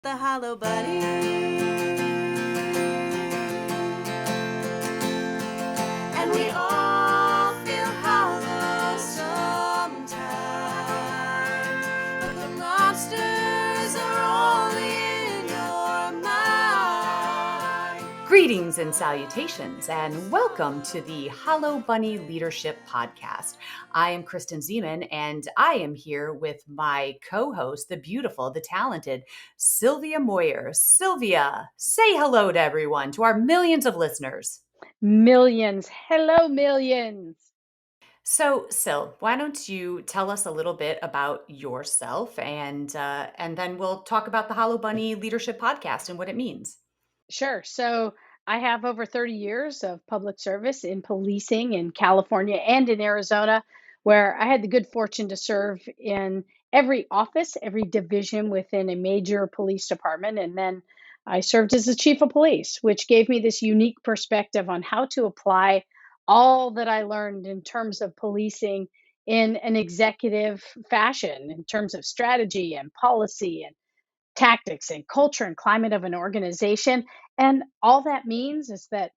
The Hollow Bunny. And we all feel hollow sometimes, but the monsters are only in your mind. Greetings and salutations, and welcome to the Hollow Bunny Leadership Podcast. I am Kristen Ziman, and I am here with my co-host, the beautiful, the talented Sylvia Moir. Sylvia, say hello to everyone, to our millions of listeners. Millions. Hello, millions. So, Syl, why don't you tell us a little bit about yourself, and then we'll talk about the Hollow Bunny Leadership Podcast and what it means. Sure. So I have over 30 years of public service in policing in California and in Arizona, where I had the good fortune to serve in every office, every division within a major police department. And then I served as the chief of police, which gave me this unique perspective on how to apply all that I learned in terms of policing in an executive fashion, in terms of strategy and policy and tactics and culture and climate of an organization. And all that means is that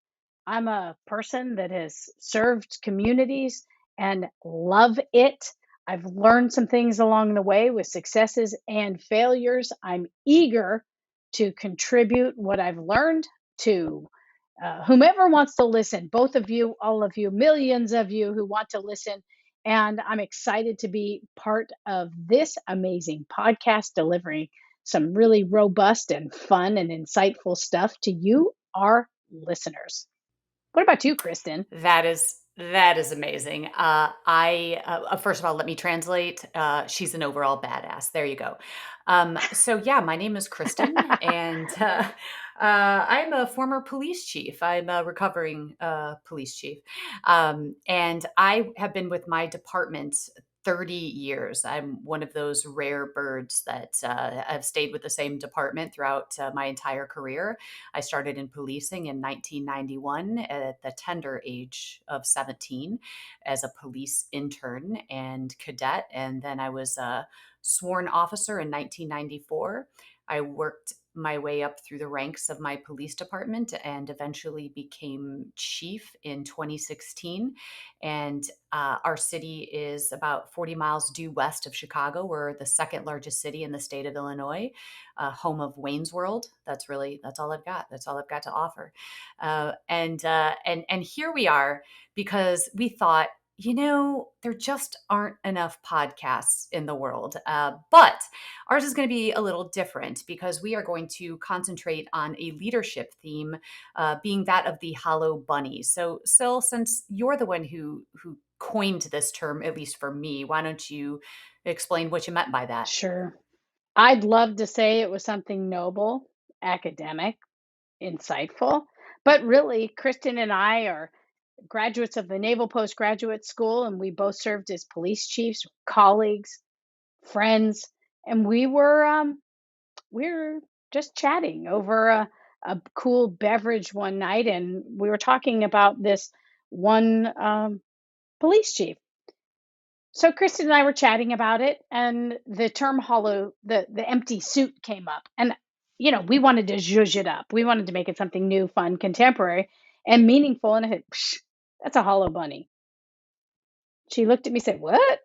I'm a person that has served communities and love it. I've learned some things along the way with successes and failures. I'm eager to contribute what I've learned to whomever wants to listen, both of you, all of you, millions of you who want to listen. And I'm excited to be part of this amazing podcast, delivering some really robust and fun and insightful stuff to you, our listeners. What about you, Kristen? That is amazing. I first of all, let me translate. She's an overall badass. There you go. So yeah, my name is Kristen, and I'm a former police chief. I'm a recovering police chief, and I have been with my department 30 years. I'm one of those rare birds that have stayed with the same department throughout my entire career. I started in policing in 1991 at the tender age of 17 as a police intern and cadet. And then I was a sworn officer in 1994. I worked my way up through the ranks of my police department and eventually became chief in 2016. And our city is about 40 miles due west of Chicago. We're the second largest city in the state of Illinois, home of Wayne's World. That's all I've got. That's all I've got to offer. And here we are because we thought, there just aren't enough podcasts in the world. But ours is going to be a little different because we are going to concentrate on a leadership theme, being that of the Hollow Bunny. So, Sil, since you're the one who coined this term, at least for me, why don't you explain what you meant by that? Sure. I'd love to say it was something noble, academic, insightful, but really, Kristen and I are graduates of the Naval Postgraduate School, and we both served as police chiefs, colleagues, friends, and we were just chatting over a cool beverage one night, and we were talking about this one police chief. So Kristen and I were chatting about it, and the term "hollow," the empty suit came up, and we wanted to zhuzh it up. We wanted to make it something new, fun, contemporary, and meaningful. And I said, "Psh, that's a hollow bunny." She looked at me and said, "What?"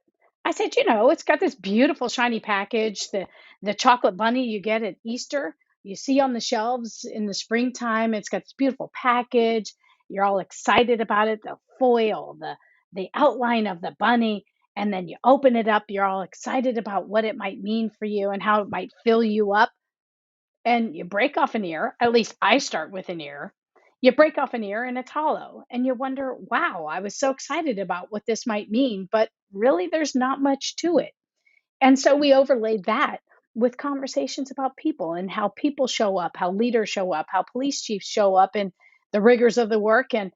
I said, it's got this beautiful shiny package, the chocolate bunny you get at Easter. You see on the shelves in the springtime. It's got this beautiful package. You're all excited about it, the foil, the outline of the bunny, and then you open it up, you're all excited about what it might mean for you and how it might fill you up, and you break off an ear. At least I start with an ear. You break off an ear and it's hollow, and you wonder, wow, I was so excited about what this might mean, but really there's not much to it. And so we overlaid that with conversations about people and how people show up, how leaders show up, how police chiefs show up, and the rigors of the work. And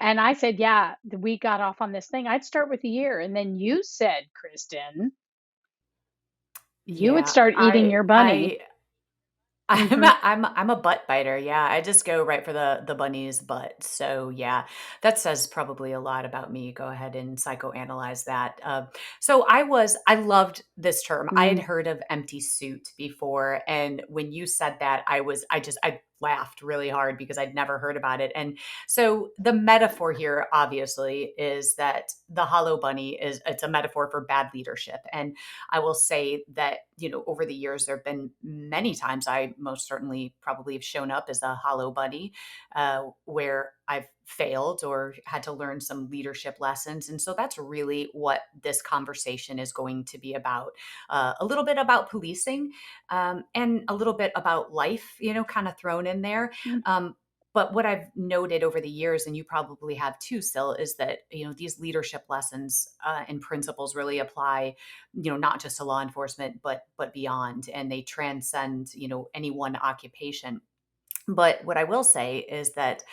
I said, yeah, we got off on this thing. I'd start with the ear, and then you said, Kristen, you would Yeah, start eating I your bunny. I Mhm. I'm a butt biter. Yeah, I just go right for the bunny's butt. So yeah, that says probably a lot about me. Go ahead and psychoanalyze that. So I loved this term. I had Mm, heard of empty suit before, and when you said that, I laughed really hard because I'd never heard about it. And so the metaphor here, obviously, is that the hollow bunny it's a metaphor for bad leadership. And I will say that, over the years, there have been many times I most certainly probably have shown up as a hollow bunny, where I've failed or had to learn some leadership lessons. And so that's really what this conversation is going to be about, a little bit about policing, and a little bit about life, kind of thrown in there. mm, Um, but what I've noted over the years, and you probably have too, Sil, is that these leadership lessons and principles really apply, not just to law enforcement, but beyond, and they transcend, any one occupation. But what I will say is that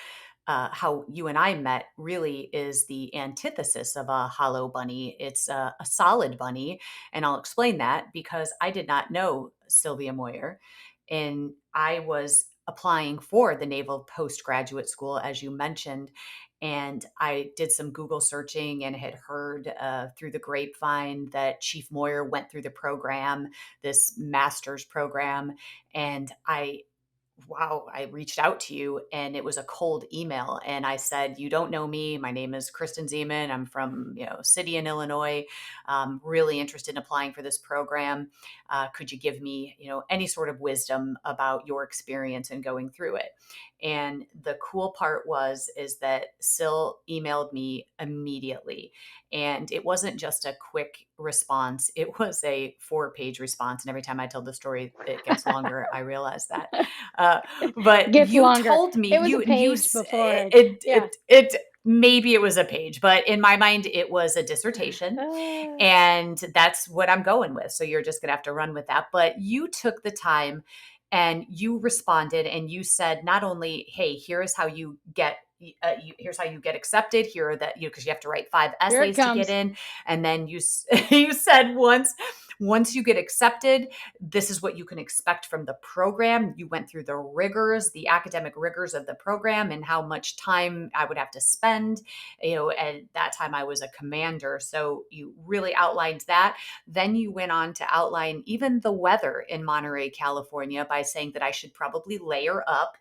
how you and I met really is the antithesis of a hollow bunny. It's a solid bunny. And I'll explain that because I did not know Sylvia Moir. And I was applying for the Naval Postgraduate School, as you mentioned. And I did some Google searching and had heard through the grapevine that Chief Moir went through the program, this master's program. And I reached out to you and it was a cold email. And I said, "You don't know me. My name is Kristen Ziman. I'm from, city in Illinois. Really interested in applying for this program. Could you give me, any sort of wisdom about your experience in going through it?" And the cool part is that Sil emailed me immediately. And it wasn't just a quick response, it was a 4-page response. And every time I tell the story, it gets longer. I realize that. Uh, but gets you longer. told me It was a page before yeah. maybe it was a page, but in my mind it was a dissertation, Uh, and that's what I'm going with. So you're just going to have to run with that. But you took the time and you responded and you said not only, "Hey, here is how you get here's how you get accepted. Here are that, because you have to write 5 here it essays to get comes. in." And then you said, once you get accepted, this is what you can expect from the program. You went through the rigors, the academic rigors of the program, and how much time I would have to spend. At that time I was a commander. So you really outlined that. Then you went on to outline even the weather in Monterey, California, by saying that I should probably layer up,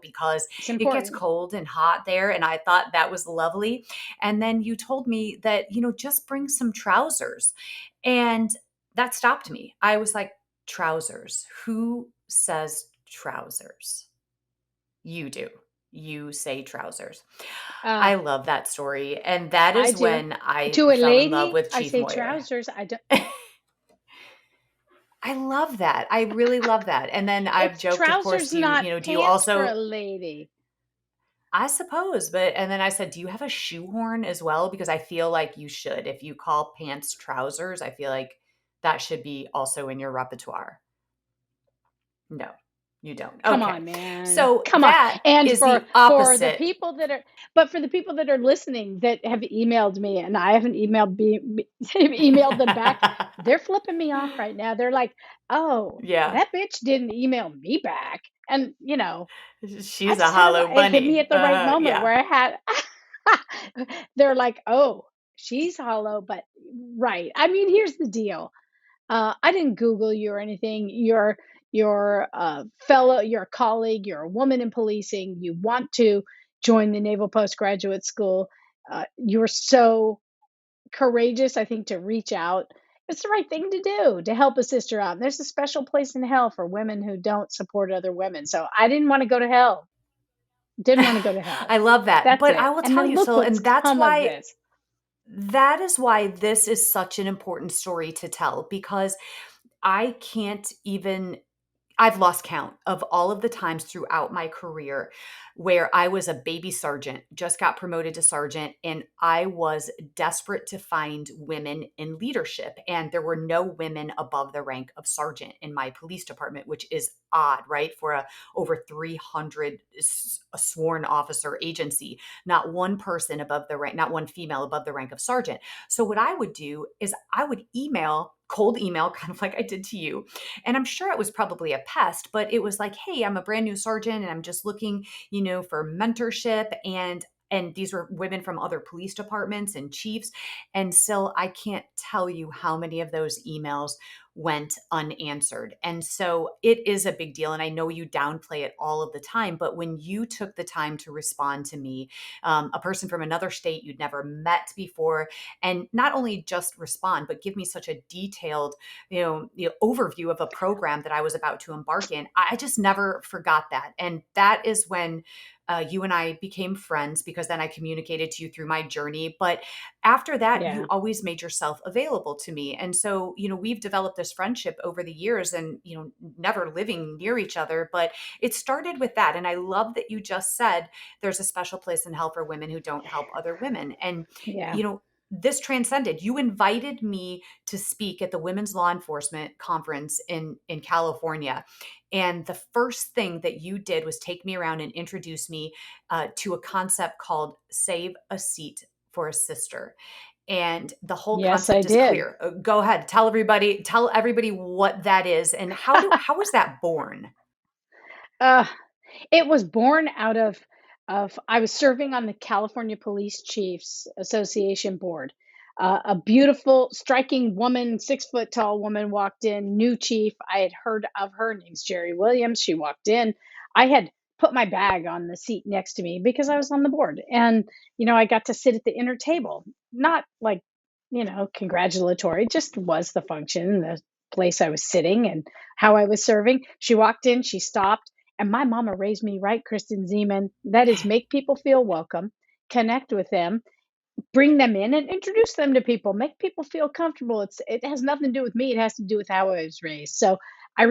because It's it gets important. cold and hot there. And I thought that was lovely. And then you told me that, just bring some trousers. And that stopped me. I was like, trousers. Who says trousers? You do. You say trousers. Uh, I love that story. And that I is do. when I To a fell in love lady, with I Chief say Moyer. trousers. I don't. I love that. I really love that. And then I've It's joked, of course, trousers, not do you pants for a also, lady. I suppose, and then I said, "Do you have a shoehorn as well?" Because I feel like you should. If you call pants trousers, I feel like that should be also in your repertoire. No, you don't. Come Okay. on, man. So Come on. that And is the for the opposite. people that are but for the people that are listening that have emailed me and I haven't emailed them back, they're flipping me off right now. They're like, "Oh, Yeah. that bitch didn't email me back." And, I She's a just had hollow it hit me bunny. at the right moment Yeah. where I had they're like, "Oh, she's hollow," but right. I mean, here's the deal. I didn't Google you or anything. You're a colleague, you're a woman in policing, you want to join the Naval Postgraduate School. You're so courageous, I think, to reach out. It's the right thing to do to help a sister out. And there's a special place in hell for women who don't support other women. So I didn't want to go to hell. Didn't want to go to hell. I love that. That's But it. I will And tell then you, look so, what's and that's come of why this. this is such an important story to tell, because I can't even I've lost count of all of the times throughout my career where I was a baby sergeant, just got promoted to sergeant, and I was desperate to find women in leadership. And there were no women above the rank of sergeant in my police department, which is odd, right? For a over 300 a sworn officer agency, not one person above the rank, not one female above the rank of sergeant. So what I would do is I would cold email, kind of like I did to you. And I'm sure it was probably a pest, but it was like, hey, I'm a brand new sergeant and I'm just looking, for mentorship. And these were women from other police departments and chiefs. And still, I can't tell you how many of those emails went unanswered. And so it is a big deal. And I know you downplay it all of the time, but when you took the time to respond to me, a person from another state you'd never met before, and not only just respond, but give me such a detailed, overview of a program that I was about to embark in, I just never forgot that. And that is when you and I became friends because then I communicated to you through my journey. But after that, you Yeah. always made yourself available to me. And so, we've developed this friendship over the years and, never living near each other. But it started with that. And I love that you just said there's a special place in hell for women who don't help other women. And, Yeah. you know, this transcended. You invited me to speak at the Women's Law Enforcement Conference in California. And the first thing that you did was take me around and introduce me to a concept called Save a Seat for a Sister. And the whole Yes, I concept is did. clear. Go ahead, tell everybody what that is and how was that born? uh, It was born out of I was serving on the California Police Chiefs Association board. A beautiful, striking woman, 6 foot tall woman walked in, new chief. I had heard of her. Name's Jerry Williams. She walked in. I had put my bag on the seat next to me because I was on the board, and I got to sit at the inner table. Not like congratulatory, just was the function, the place I was sitting, and how I was serving. She walked in. She stopped. And my mama raised me right, Kristen Ziman. That is, make people feel welcome, connect with them, bring them in, and introduce them to people. Make people feel comfortable. It has nothing to do with me. It has to do with how I was raised. So I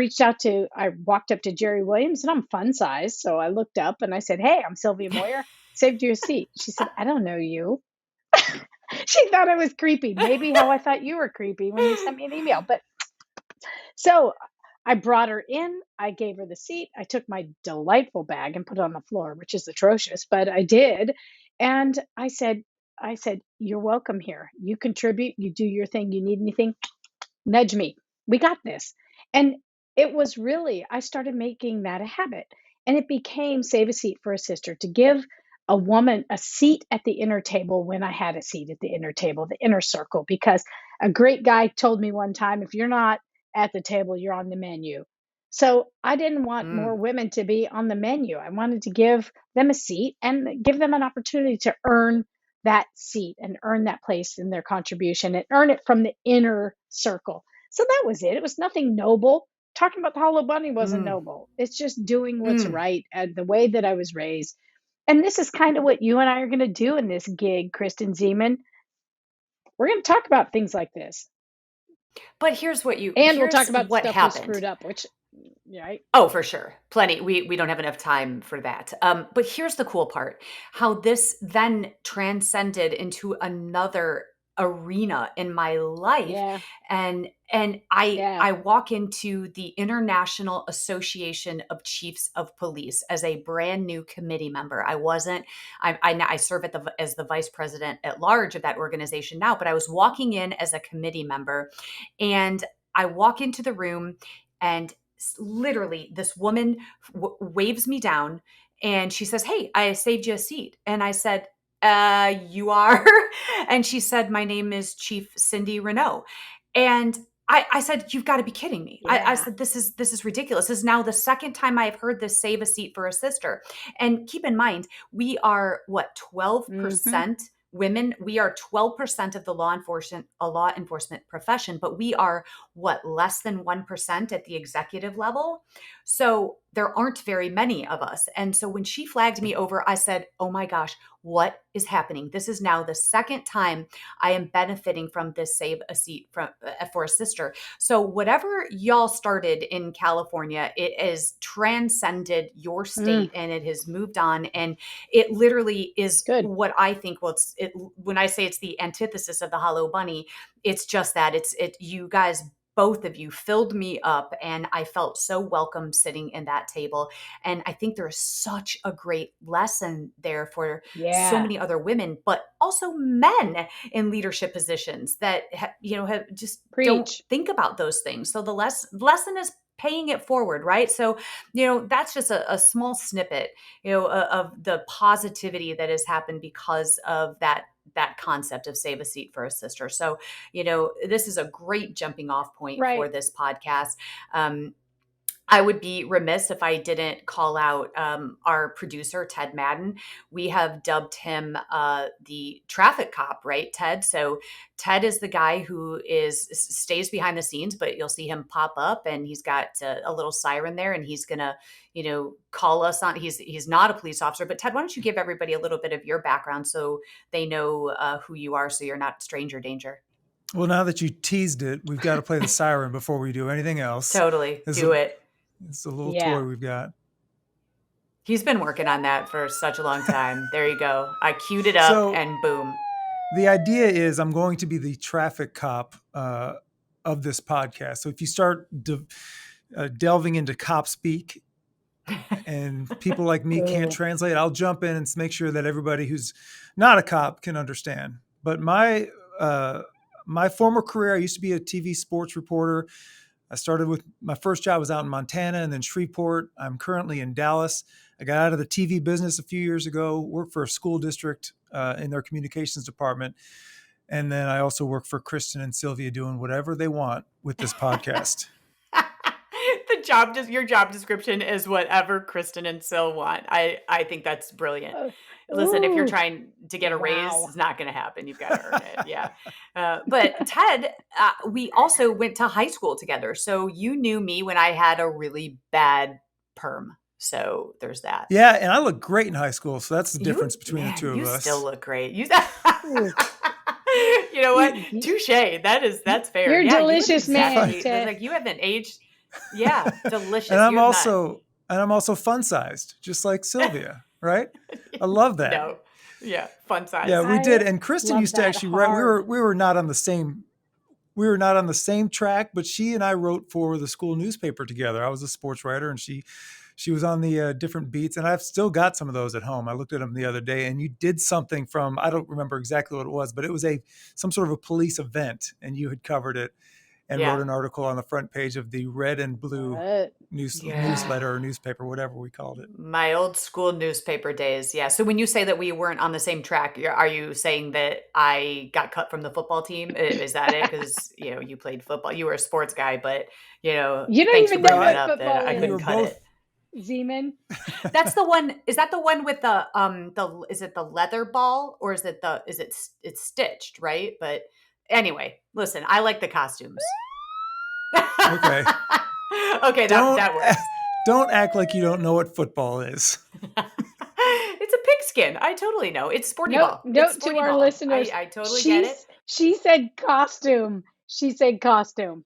walked up to Jerry Williams, and I'm fun size. So I looked up and I said, "Hey, I'm Sylvia Moir. Saved you a seat." She said, "I don't know you." She thought I was creepy. Maybe how I thought you were creepy when you sent me an email. But so I brought her in. I gave her the seat. I took my delightful bag and put it on the floor, which is atrocious, but I did. And I said, "You're welcome here. You contribute. You do your thing. You need anything? Nudge me. We got this." And it was really, I started making that a habit. And it became save a seat for a sister, to give a woman a seat at the inner table when I had a seat at the inner table, the inner circle. Because a great guy told me one time, if you're not at the table, you're on the menu. So I didn't want more Mm, women to be on the menu. I wanted to give them a seat and give them an opportunity to earn that seat and earn that place in their contribution and earn it from the inner circle. So that was it. It was nothing noble. Talking about the Hollow Bunny wasn't mm, noble. It's just doing what's mm. right and the way that I was raised. And this is kind of what you and I are going to do in this gig, Kristen Zeman. We're going to talk about things like this. But And we'll here's talk about the what stuff we happened. screwed up, which, right? Oh, for sure. Plenty. We don't have enough time for that. But here's the cool part, how this then transcended into another arena in my life. Yeah. And I Yeah. I walk into the International Association of Chiefs of Police as a brand new committee member. I wasn't, I serve as the vice president at large of that organization now, but I was walking in as a committee member, and I walk into the room, and literally this woman waves me down and she says, "Hey, I saved you a seat." And I said, "You are?" And she said, "My name is Chief Cindy Renault." And I said, "You've got to be kidding me." I Yeah. said, "This is ridiculous. This is now the second time I have heard this, save a seat for a sister." And keep in mind, we are what, Hmm. 12% women. We are 12% of the law enforcement profession, but we are what, less than 1% at the executive level. So there aren't very many of us. And so when she flagged me over, I said, "Oh my gosh, what is happening? This is now the second time I am benefiting from this save a seat for a sister." So whatever y'all started in California, it has transcended your Mm, state and it has moved on. And it literally is good. what I think, well, when I say it's the antithesis of the Hollow Bunny, it's just that you guys both of you filled me up, and I felt so welcome sitting in that table. And I think there's such a great lesson there for so Yeah. many other women, but also men in leadership positions that have just don't Preach. think about those things. So the lesson is paying it forward, right? So that's just a small snippet of the positivity that has happened because of that concept of save a seat for a sister. So this is a great jumping off point for Right. this podcast. um, I would be remiss if I didn't call out our producer, Ted Madden. We have dubbed him the traffic cop, right, Ted? So Ted is the guy who stays behind the scenes, but you'll see him pop up, and he's got a little siren there, and he's gonna, call us on. He's not a police officer, but Ted, why don't you give everybody a little bit of your background so they know who you are, so you're not stranger danger. Well, now that you teased it, we've got to play the siren before we do anything else. Totally, It's do a, it. it's a little Yeah. toy we've got. He's been working on that for such a long time. There you go. I queued it up So and boom. the idea is I'm going to be the traffic cop of this podcast. So if you start delving into cop speak and people like me can't Ooh. translate, I'll jump in and make sure that everybody who's not a cop can understand. But my former career, I used to be a TV sports reporter. I started with my first job was out in Montana and then Shreveport. I'm currently in Dallas. I got out of the TV business a few years ago, worked for a school district in their communications department. And then I also work for Kristen and Sylvia doing whatever they want with this podcast. Your job description is whatever Kristen and Sil want. I think that's brilliant. Listen, if you're Ooh. trying to get a raise, Wow. it's not going to happen. You've got to earn it. Yeah. But Ted, we also went to high school together. So you knew me when I had a really bad perm. So there's that. Yeah, and I look great in high school, so that's the You, difference between the man, two of you still us. look great. You, Ooh. you know what? Y- Touche. That's fair. You're a Yeah, you look delicious man, exactly Ted. like you haven't aged. Yeah, And delicious. I'm You have not. also fun sized, just like Sylvia, right? I love that. No. Yeah, fun Yeah, size. we did. I And Kristen love used to that actually write. hard. We were not on the same track, but she and I wrote for the school newspaper together. I was a sports writer, and she was on the different beats, and I've still got some of those at home. I looked at them the other day, and you did something from I don't remember exactly what it was, but it was some sort of a police event, and you had covered it and wrote Yeah. an article on the front page of the red and blue What? Yeah. newsletter or newspaper, whatever we called it. My old school newspaper days. Yeah. So when you say that we weren't on the same track, are you saying that I got cut from the football team? Is that it? Because, you played football. You were a sports guy, but, You don't thanks for even know bringing that what up that football I We couldn't were is, cut both it. Zeman. That's the one. Is that the one with is it the leather ball, or it's stitched, right? But anyway, listen, I like the costumes. Okay. Okay, that works. Don't act like you don't know what football is. It's a pigskin. I totally know. It's sporty Note, ball. It's note to sporty our ball. listeners. I totally get it. She said costume. She said costume.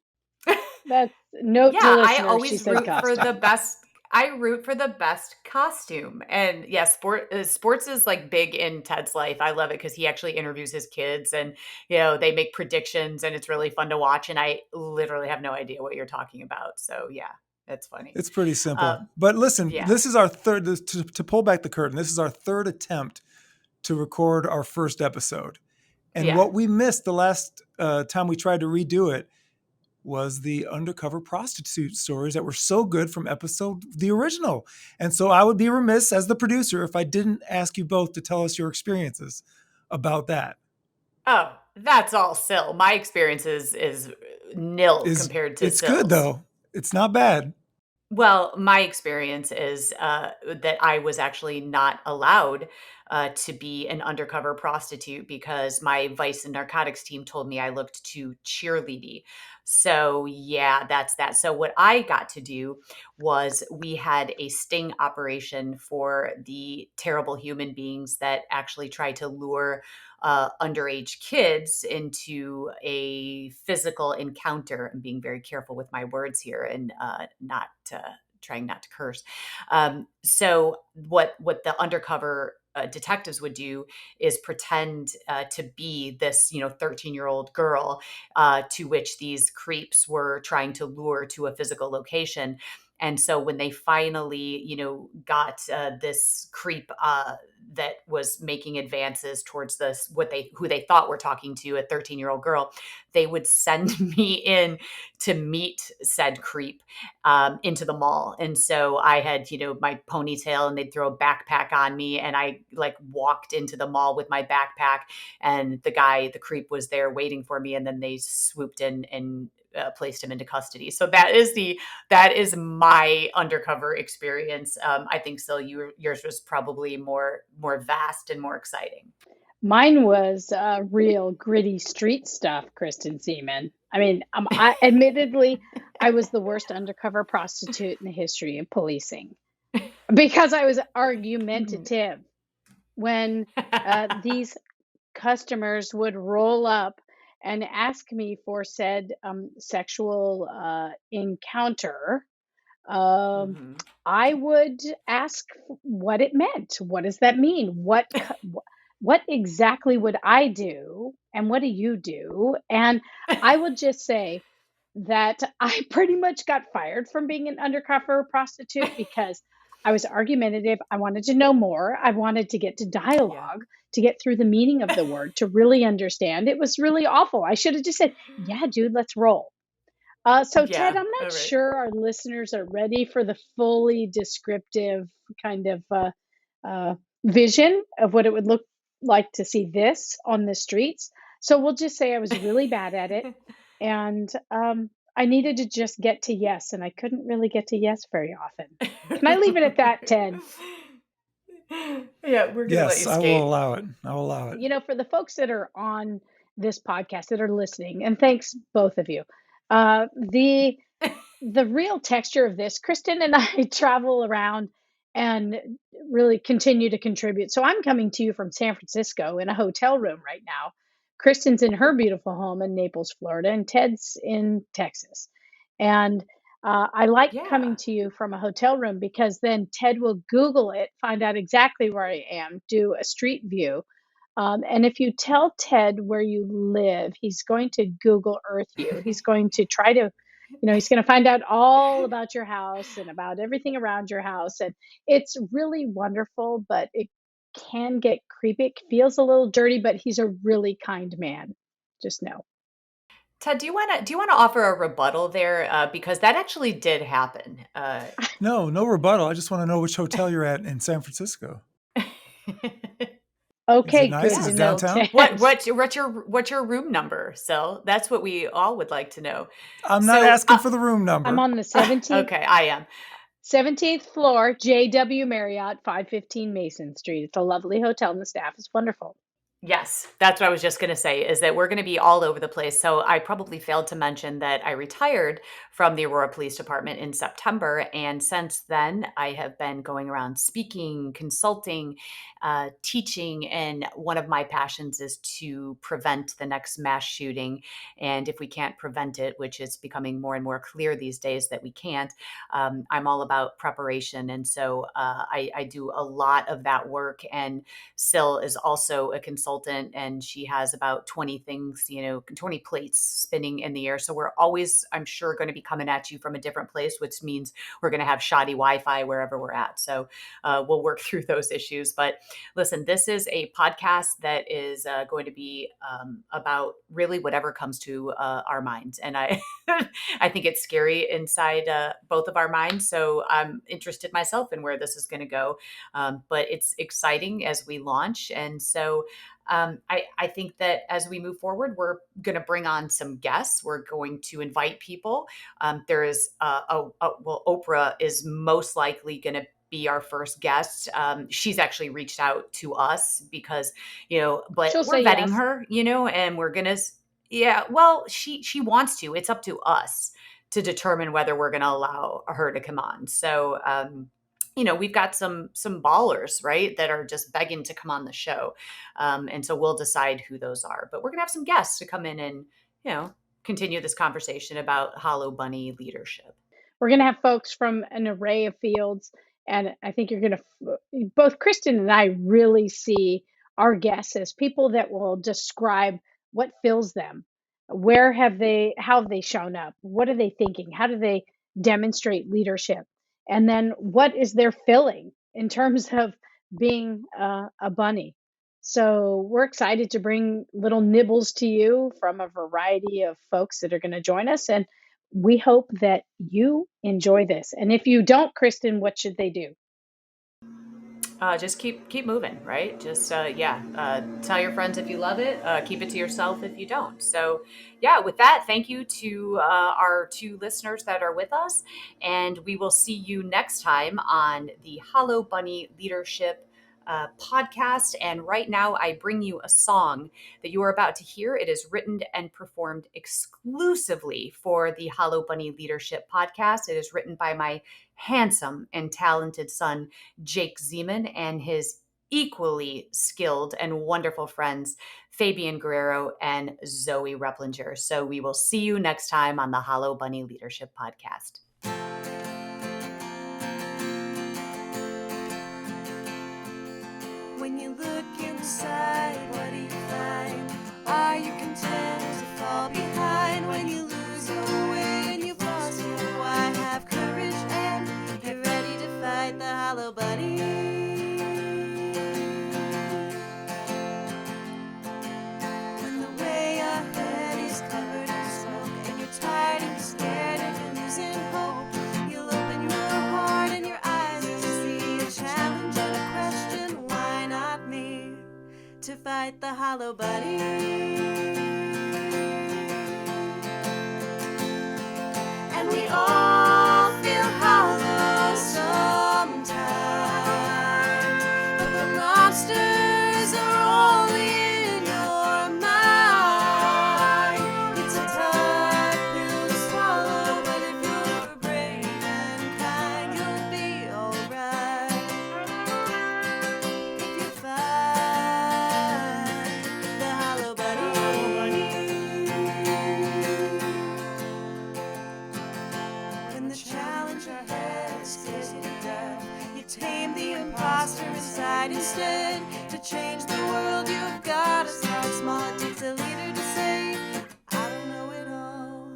That's note to Yeah, I listeners. She always said root for the costume. best. I root for the best costume. And yeah, sports is like big in Ted's life. I love it because he actually interviews his kids, and they make predictions, and it's really fun to watch, and I literally have no idea what you're talking about. So yeah, that's funny. It's pretty Uh, simple. But listen, yeah. this is our third, to pull back the curtain, this is our third attempt to record our first episode. And Yeah. what we missed the last time we tried to redo it was the undercover prostitute stories that were so good from the original. And so I would be remiss as the producer if I didn't ask you both to tell us your experiences about that. Oh, that's all Sil. My experience is nil compared to It's good Sil's. though. It's not bad. Well, my experience is that I was actually not allowed to be an undercover prostitute because my vice and narcotics team told me I looked too cheerleady. So, yeah, that's that. So, what I got to do was we had a sting operation for the terrible human beings that actually tried to lure underage kids into a physical encounter. I'm being very careful with my words here and not trying not to curse. So what the undercover detectives would do is pretend to be this 13-year-old girl to which these creeps were trying to lure to a physical location. And so when they finally, got this creep that was making advances towards this, who they thought were talking to a 13-year-old girl, they would send me in to meet said creep into the mall. And so I had, my ponytail, and they'd throw a backpack on me, and I like walked into the mall with my backpack, and the creep was there waiting for me, and then they swooped in and placed him into custody. So that is my undercover experience. I think, Sil, yours was probably more vast and more exciting. Mine was real gritty street stuff, Kristen Ziman. I mean, I admittedly, I was the worst undercover prostitute in the history of policing because I was argumentative when these customers would roll up and ask me for said sexual encounter. um, Hmm. I would ask what it meant. What does that mean? What exactly would I do? And what do you do? And I would just say that I pretty much got fired from being an undercover prostitute because I was argumentative. I wanted to know more. I wanted to get to Yeah. dialogue, to get through the meaning of the word, to really understand. It was really awful. I should have just said, "Yeah, dude, let's roll." So, Ted, Yeah. I'm not All right. sure our listeners are ready for the fully descriptive kind of uh, vision of what it would look like to see this on the streets. So, we'll just say I was really bad at it. And I needed to just get to yes, and I couldn't really get to yes very often. Can I leave it at that, Ted? Yeah, we're gonna let you Yes, I will skate. allow it. I will allow it. For the folks that are on this podcast that are listening, and thanks both of you. The real texture of this, Kristen and I travel around and really continue to contribute. So I'm coming to you from San Francisco in a hotel room right now. Kristen's in her beautiful home in Naples, Florida, and Ted's in Texas. And I like coming Yeah. to you from a hotel room because then Ted will Google it, find out exactly where I am, do a street view. And if you tell Ted where you live, he's going to Google Earth you. He's going to try to, he's going to find out all about your house and about everything around your house. And it's really wonderful, but it can get creepy. It feels a little dirty, but he's a really kind man. Just know. Ted, do you wanna offer a rebuttal there? Because that actually did happen. No, no rebuttal. I just want to know which hotel you're at in San Francisco. Is it Okay, nice? good Is to it Yeah. know, downtown? Ted. What's your room number, Sil? That's what we all would like to know. I'm not So, asking for the room I'm number. on the 17th okay, I am. 17th floor, JW Marriott, 515 Mason Street. It's a lovely hotel and the staff is wonderful. Yes, that's what I was just going to say, is that we're going to be all over the place. So I probably failed to mention that I retired from the Aurora Police Department in September. And since then, I have been going around speaking, consulting, teaching. And one of my passions is to prevent the next mass shooting. And if we can't prevent it, which is becoming more and more clear these days that we can't, I'm all about preparation. And so I do a lot of that work. And Sil is also a consultant, and she has about 20 things, 20 plates spinning in the air. So we're always, I'm sure, going to be coming at you from a different place, which means we're going to have shoddy Wi Fi wherever we're at. So we'll work through those issues. But listen, this is a podcast that is going to be about really whatever comes to our minds. And I think it's scary inside both of our minds. So I'm interested myself in where this is going to go. But it's exciting as we launch. And so I think that as we move forward, we're going to bring on some guests. We're going to invite people. There is, well, Oprah is most likely going to be our first guest. She's actually reached out to us because, but She'll we're say vetting yes. her, and we're going to, yeah, well, she wants to. It's up to us to determine whether we're going to allow her to come on. So, we've got some ballers, right, that are just begging to come on the show, and so we'll decide who those are. But we're gonna have some guests to come in and continue this conversation about Hollow Bunny leadership. We're going to have folks from an array of fields. And I think you're going to, both Kristen and I really see our guests as people that will describe what fills them. How have they shown up? What are they thinking? How do they demonstrate leadership? And then what is their filling in terms of being a bunny? So we're excited to bring little nibbles to you from a variety of folks that are going to join us. And we hope that you enjoy this. And if you don't, Kristen, what should they do? Just keep moving, right? Just tell your friends if you love it. Keep it to yourself if you don't. So, yeah. With that, thank you to our two listeners that are with us, and we will see you next time on the Hollow Bunny Leadership podcast. And right now, I bring you a song that you are about to hear. It is written and performed exclusively for the Hollow Bunny Leadership podcast. It is written by my handsome and talented son, Jake Ziman, and his equally skilled and wonderful friends, Fabian Guerrero and Zoe Replinger. So we will see you next time on the Hollow Bunny Leadership Podcast. When you look inside, what do you find? Are you content to fall behind? When you lose your way and you've lost your why, have courage and get ready to fight the hollow bunny. When the way ahead is covered in smoke and you're tired and you're scared and you're losing hope, you'll open your heart and your eyes to see a challenge and a question. Why not me? To fight the hollow bunny. And we all feel hollow sometimes, but the monsters are only in your mind. It's a tough pill to swallow, but if you're brave and kind, you'll be alright. If you fight the hollow bunny. When the challenge ahead scares you to death, you tame the imposter inside instead. To change the world, you've got to start small. It takes a leader to say, I don't know it all.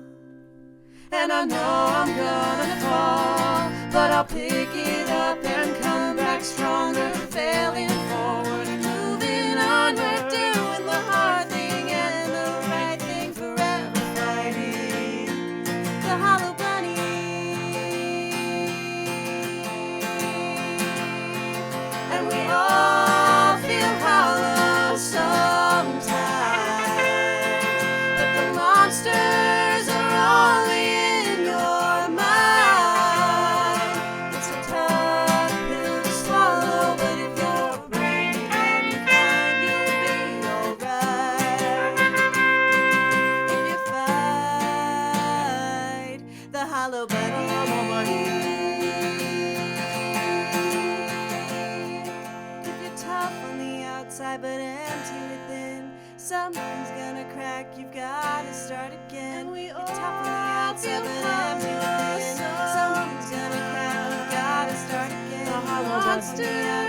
And I know I'm gonna fall, but I'll pick it up and come back stronger. Failing forward and moving onward, doing the hard thing and the right thing, forever fighting the hollow bunny. And we all feel hollow sometimes, but the monsters are only in your mind. It's a tough pill to swallow, but if you're brave and kind, you'll be alright. If you fight the hollow bunny. If you're tough on the outside but empty within, something's gonna crack, you've gotta start again. And we you're tough on the outside but empty within, something's gonna crack, you've gotta start again. The monster